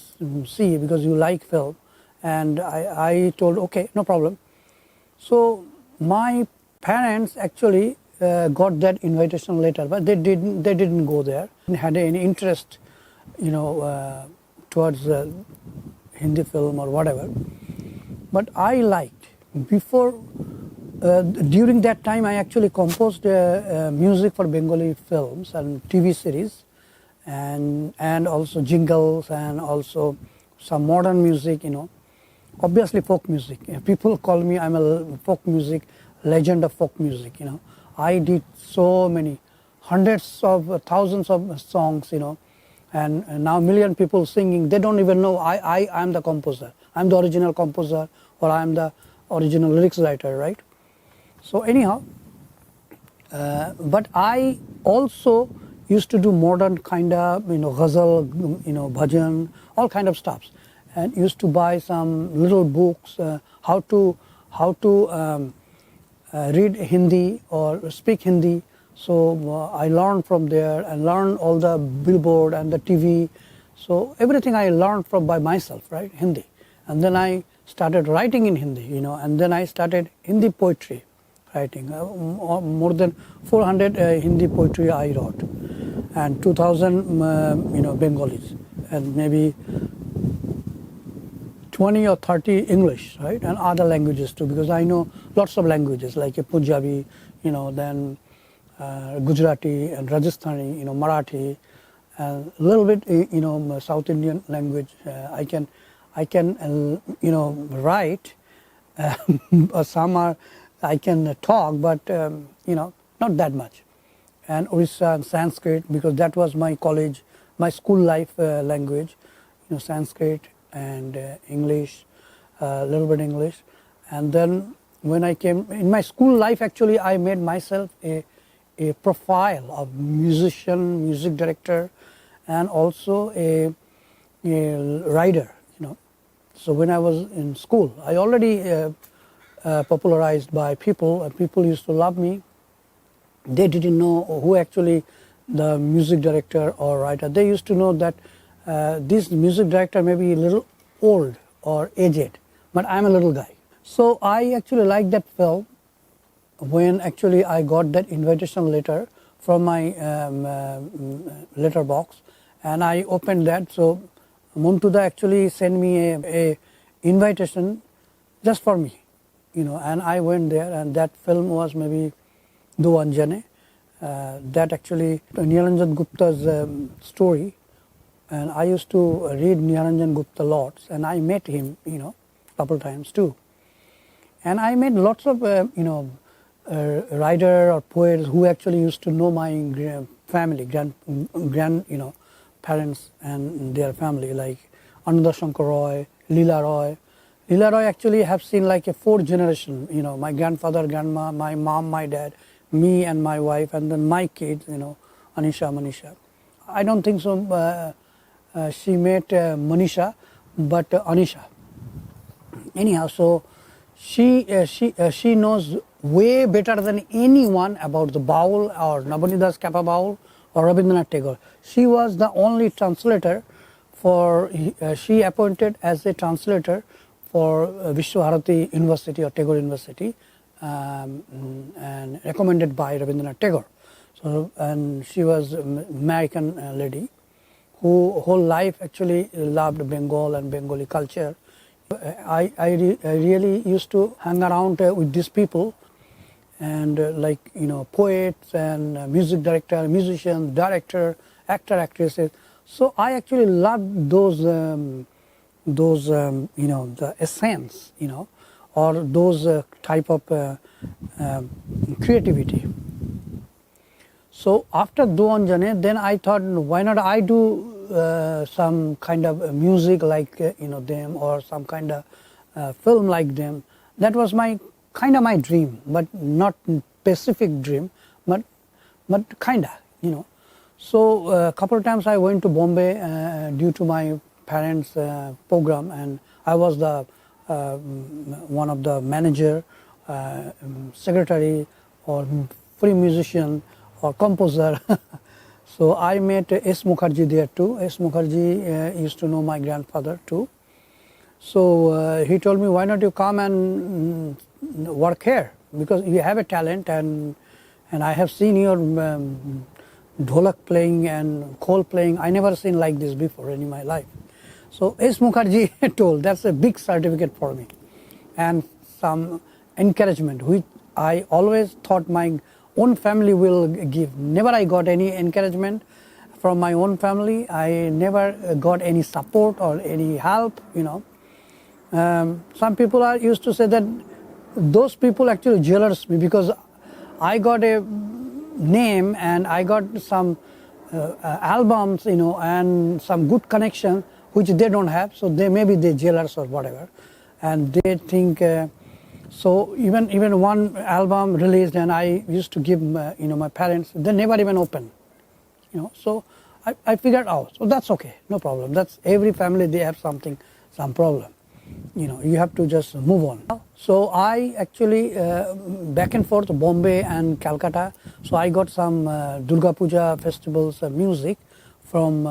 S2: see because you like film. And I told, okay, no problem. So my parents actually got that invitation letter, but they didn't go there. Didn't had any interest, towards Hindi film or whatever. But I liked before. During that time, I actually composed music for Bengali films and TV series, and also jingles and also some modern music, obviously folk music. People call me, I'm a folk music legend of folk music. I did so many hundreds of thousands of songs, and now million people singing. They don't even know I am the composer. I'm the original composer, or I'm the original lyrics writer, right? So anyhow, but I also used to do modern kind of, ghazal, bhajan, all kind of stuffs, and used to buy some little books, how to read Hindi or speak Hindi. So I learned from there and learned all the billboard and the TV. So everything I learned from by myself, right, Hindi. And then I started writing in Hindi, and then I started Hindi poetry writing. More than 400 Hindi poetry I wrote, and 2,000 Bengalis, and maybe 20 or 30 English, right, and other languages too, because I know lots of languages like Punjabi, then Gujarati and Rajasthani, Marathi, and a little bit, South Indian language. I can write. Some are I can talk, but not that much. And Orissa and Sanskrit, because that was my college, my school life language, Sanskrit and English, a little bit English. And then when I came in my school life, actually I made myself a profile of musician, music director, and also a writer. So when I was in school, I already popularized by people, and people used to love me. They didn't know who actually the music director or writer. They used to know that this music director may be a little old or aged, but I'm a little guy. So I actually liked that film when actually I got that invitation letter from my letter box, and I opened that. So Muntuda actually sent me a invitation just for me, and I went there, and that film was maybe Do Anjane. That actually Niranjan Gupta's story, and I used to read Niranjan Gupta lots, and I met him, couple times too. And I met lots of, writer or poets who actually used to know my family, parents and their family, like Ananda Shankar Roy, Leela Roy. Leela Roy actually have seen like a 4th generation, my grandfather, grandma, my mom, my dad, me and my wife, and then my kids, Anisha, Manisha. I don't think so she met Manisha, but Anisha. Anyhow, so she knows way better than anyone about the Baul or Nabanidas Kappa Baul or Rabindranath Tagore. She was the only translator for, she appointed as a translator for Vishwabharati University or Tagore University, and recommended by Rabindranath Tagore. So, and she was an American lady who whole life actually loved Bengal and Bengali culture. I really used to hang around with these people, and poets and music director, musicians, director, actor, actresses. So I actually loved those the essence, or those type of creativity. So after Duan Jane, then I thought, why not I do some kind of music like them, or some kind of film like them. That was my kind of my dream, but not specific dream, but kind of. So a couple of times I went to Bombay due to my parents' program, and I was the one of the manager, secretary, or free musician, or composer. So I met S. Mukherjee there too. S. Mukherjee used to know my grandfather too. So he told me, why not you come and work here, because you have a talent, and I have seen your dholak playing and khol playing. I never seen like this before in my life. So S. Mukherjee told, that's a big certificate for me, and some encouragement, which I always thought my own family will give. Never I got any encouragement from my own family. I never got any support or any help. Some people are used to say that those people actually jealous me, because I got a name and I got some albums, and some good connection which they don't have. So they jealous or whatever, and they think. So even one album released, and I used to give my parents, they never even open. So I figured out. So that's okay, no problem. That's every family, they have some problem. You have to just move on. So I actually back and forth Bombay and Calcutta. So I got some Durga Puja festivals music from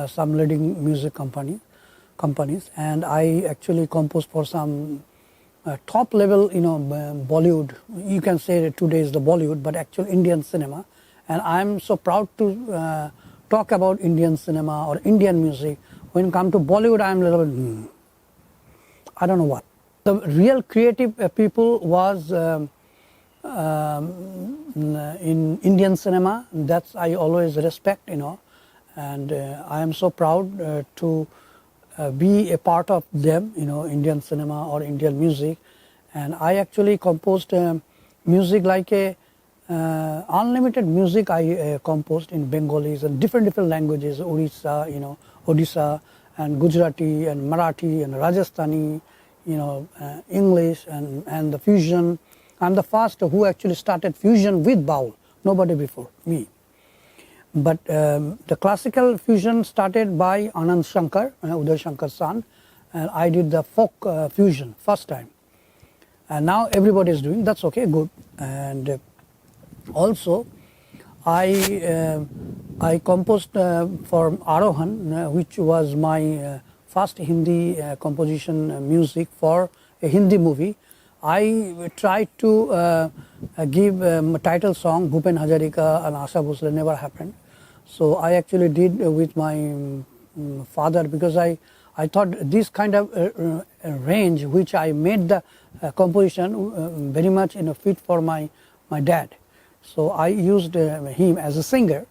S2: some leading music companies, and I actually composed for some top level, Bollywood. You can say that today is the Bollywood, but actual Indian cinema. And I'm so proud to talk about Indian cinema or Indian music. When it comes to Bollywood, I'm a little bit, I don't know what. The real creative people was in Indian cinema. That's I always respect, and I am so proud to be a part of them, Indian cinema or Indian music. And I actually composed music like a unlimited music. I composed in Bengalis and different languages, Odisha and Gujarati and Marathi and Rajasthani, English and the fusion. I'm the first who actually started fusion with baul, nobody before me. But the classical fusion started by Anand Shankar, Uday Shankar's son, and I did the folk fusion first time. And now everybody is doing, that's okay, good. And also I composed for Arohan, which was my first Hindi composition music for a Hindi movie. I tried to give a title song, Bhupen Hazarika and Asha Bhosle, never happened. So I actually did with my father, because I thought this kind of range which I made the composition very much fit for my dad. So I used him as a singer,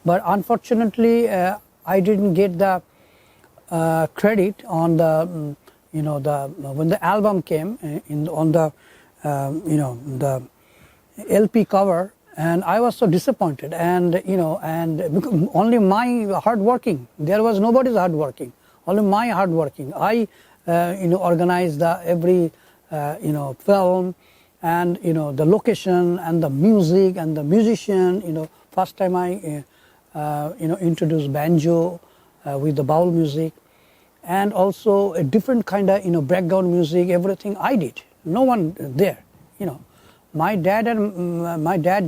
S2: but unfortunately I didn't get the credit on the when the album came on the the LP cover. And I was so disappointed, and and only my hard working. There was nobody's hard working. Only my hard working. I organized the every film, and the location and the music and the musician. First time I introduced banjo with the baul music, and also a different kind of background music. Everything I did. No one there. My dad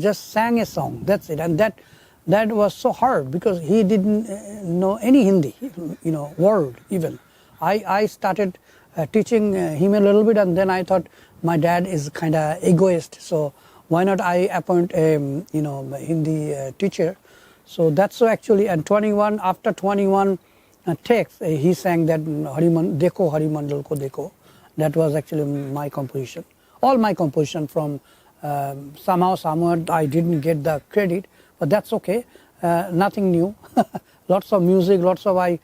S2: just sang a song. That's it, and that was so hard, because he didn't know any Hindi, word even. I started teaching him a little bit, and then I thought my dad is kind of egoist, so why not I appoint a Hindi teacher? So that's so actually. And after 21 takes, he sang that Dekho Hari Mandal Ko Dekho. That was actually my composition. All my composition from somewhere I didn't get the credit, but that's okay. Nothing new. Lots of music, I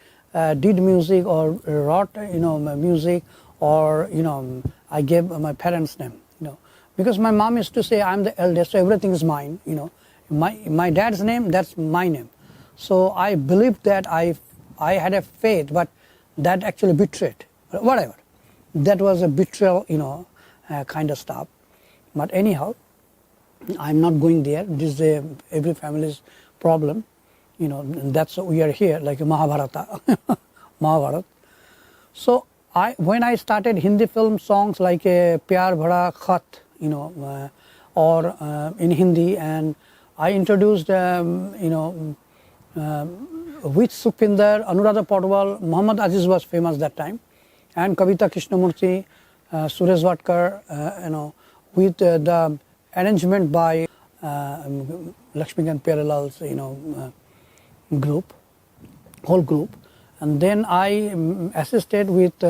S2: did music or wrote music or I gave my parents' name, because my mom used to say I'm the eldest, so everything is mine. My dad's name, that's my name. So I believed that I had a faith, but that actually betrayed. Whatever, that was a betrayal, kind of stuff. But anyhow, I'm not going there. This is every family's problem. That's why we are here, like Mahabharata. Mahabharata. So when I started Hindi film songs like Pyar Bhara Khat, or in Hindi, and I introduced, with Sukhvinder, Anuradha Paudwal, Muhammad Aziz was famous that time, and Kavita Krishnamurthy, Suresh Vatkar, with the arrangement by Lakshmikant Pyarilal's, group, whole group. And then I assisted with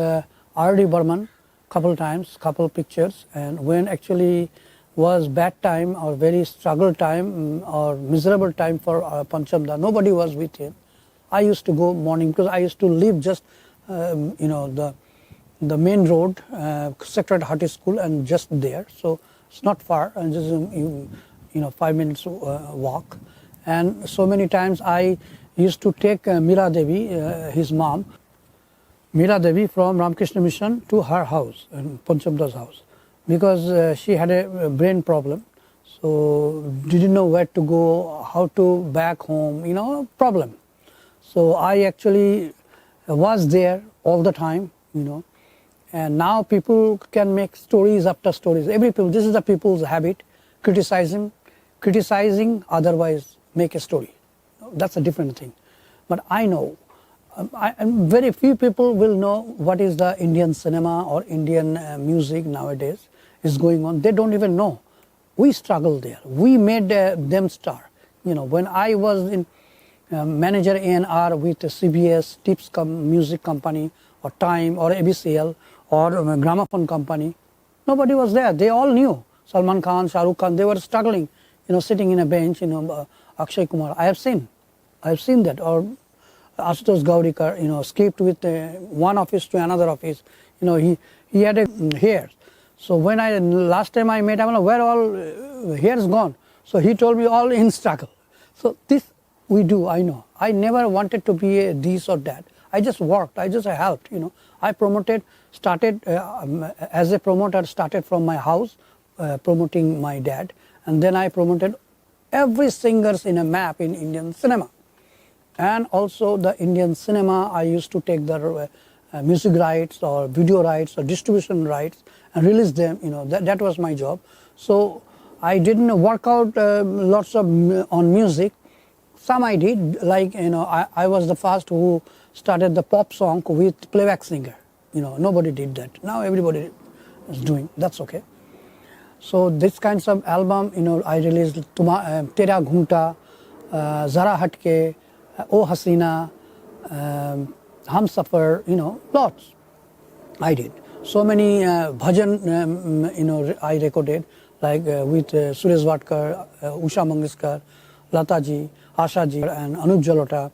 S2: R.D. Burman couple times, couple pictures, and when actually was bad time or very struggle time or miserable time for Panchamda, nobody was with him. I used to go morning because I used to live just, the main road, Secretariat High School, and just there. So it's not far, and just 5 minutes walk. And so many times I used to take Meera Devi, his mom, Meera Devi, from Ramakrishna Mission to her house, Panchamda's house, because she had a brain problem. So didn't know where to go, how to back home, problem. So I actually was there all the time, and now people can make stories after stories. This is the people's habit, criticizing, otherwise make a story. That's a different thing. But I know, very few people will know what is the Indian cinema or Indian music nowadays is going on. They don't even know. We struggled there. We made them star. When I was in manager A&R with CBS, Tips Music Company, or Time, or ABCL, or Gramophone Company, nobody was there. They all knew. Salman Khan, Shah Rukh Khan, they were struggling, sitting in a bench, Akshay Kumar. I have seen that. Or Ashutosh Gaurikar, skipped with one office to another office. He had a hair. So when last time I met him, where all hair is gone? So he told me all in struggle. So this we do, I know. I never wanted to be a this or that. I just worked, I just helped, I started as a promoter, started from my house, promoting my dad. And then I promoted every singers in a map in Indian cinema. And also the Indian cinema, I used to take the music rights or video rights or distribution rights and release them, that was my job. So I didn't work out lots of on music. Some I did, like, I was the first who started the pop song with playback singer. Nobody did that. Now everybody is doing, that's okay. So this kinds of album, I released Tera Ghunta, Zara Hatke, O Hasina, Hum Safar, lots I did. So many bhajan, I recorded, like with Suresh Vatkar, Usha Mangeshkar, Lataji, Ashaji, and Anup Jalota,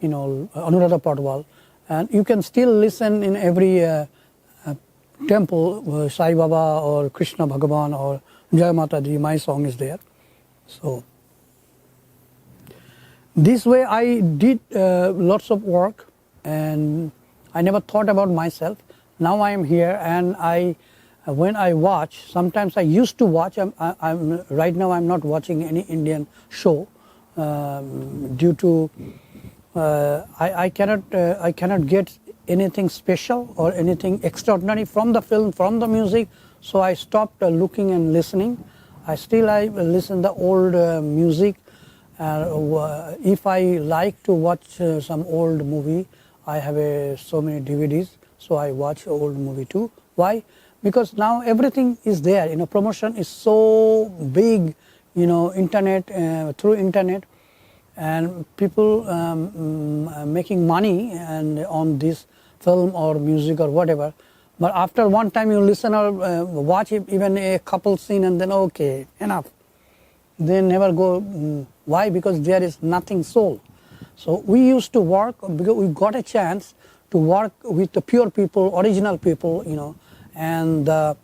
S2: Anuradha Paudwal. And you can still listen in every temple, Sai Baba or Krishna Bhagavan or Jai Mataji, my song is there. So this way I did lots of work, and I never thought about myself. Now I am here, and when I watch, sometimes I used to watch. Right now I'm not watching any Indian show due to I cannot get anything special or anything extraordinary from the film, from the music. So I stopped looking and listening. I listen the old music. If I like to watch some old movie, I have so many DVDs, so I watch old movie too. Why? Because now everything is there. Promotion is so big. Internet, through internet, and people making money and on this film or music or whatever. But after one time you listen or watch even a couple scene, and then okay, enough. They never go. Why? Because there is nothing sold. So we used to work because we got a chance to work with the pure people, original people, and the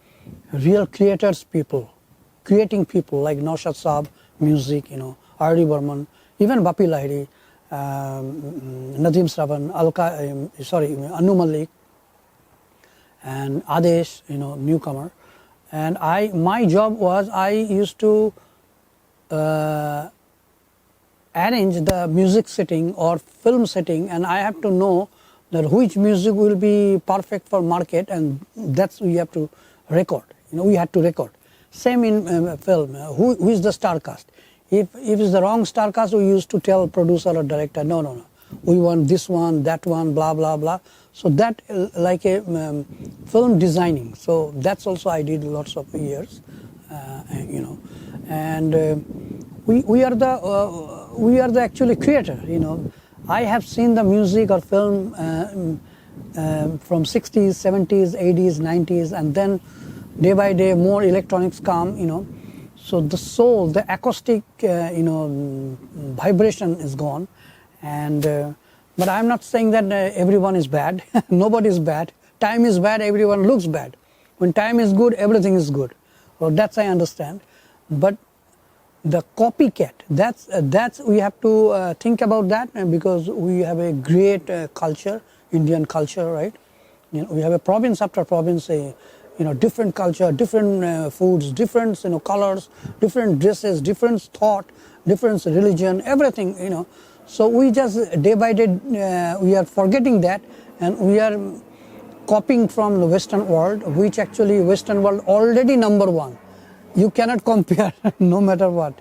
S2: real creators people, creating people like Naushad Saab, music, R.D. Burman, even Bapi Lahiri, Nadeem Shravan, Anu Malik, and Adesh, newcomer. And my job was I used to arrange the music setting or film setting, and I have to know that which music will be perfect for market, and that's we have to record. We had to record. Same in film. Who is the star cast? If it's the wrong star cast, we used to tell producer or director, no, we want this one, that one, blah blah blah. So that like a film designing. So that's also I did lots of years, and we are the actually creator. I have seen the music or film from 60s, 70s, 80s, 90s, and then day by day more electronics come. So the soul, the acoustic, vibration is gone, and but I'm not saying that everyone is bad. Nobody is bad. Time is bad. Everyone looks bad. When time is good, everything is good. Well, that's I understand, but the copycat, that's we have to think about that, because we have a great culture, Indian culture, right? We have a province after province, different culture, different foods, different colors, different dresses, different thought, different religion, everything. So we just day by day we are forgetting that, and we are copying from the Western world, which actually Western world already number one. You cannot compare no matter what.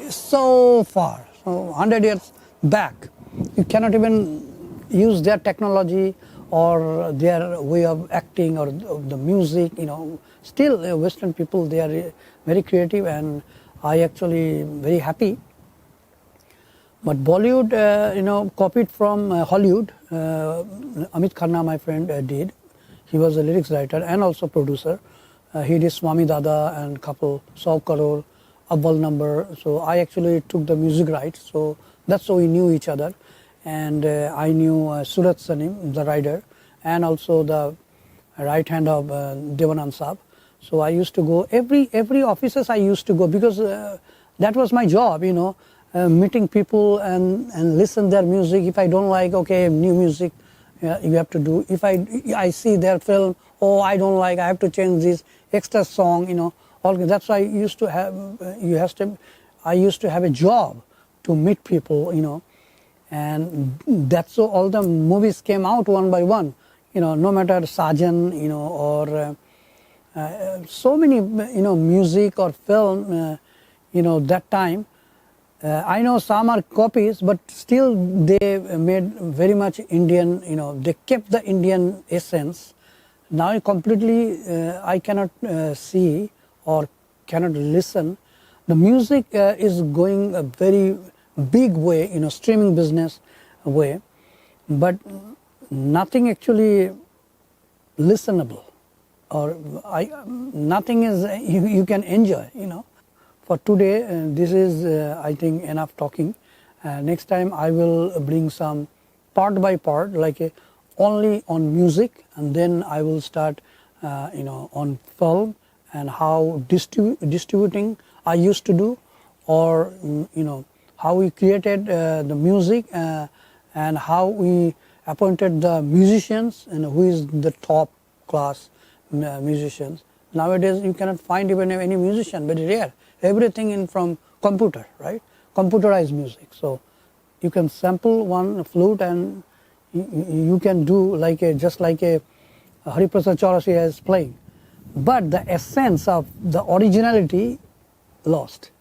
S2: So far, so 100 years back, you cannot even use their technology or their way of acting or the music. Still Western people, they are very creative, and I actually very happy. But Bollywood, copied from Hollywood. Amit Khanna, my friend, did. He was a lyrics writer and also producer. He did Swami Dada and couple, 100 Crore, Abbal Number. So I actually took the music rights. So that's how we knew each other. And I knew Surat Sanim, the writer, and also the right hand of Devanand Saab. So I used to go, every offices I used to go, because that was my job, meeting people and listen their music. If I don't like, okay, new music, you have to do. If I see their film, I don't like, I have to change this extra song, all. That's why I used to have a job to meet people, and that's so all the movies came out one by one, no matter Sajan, or so many, music or film, that time. I know some are copies, but still they made very much Indian, they kept the Indian essence. Now completely I cannot see or cannot listen. The music is going a very big way, streaming business way, but nothing actually listenable, or nothing is you can enjoy, For today, this is I think enough talking. Next time I will bring some part by part, like only on music, and then I will start on film and how distributing I used to do, or how we created the music, and how we appointed the musicians, and who is the top class musicians. Nowadays you cannot find even any musician, very rare. Everything in from computer, right? Computerized music. So you can sample one flute, and you can do just like a Hariprasad Chaurasia is playing. But the essence of the originality lost.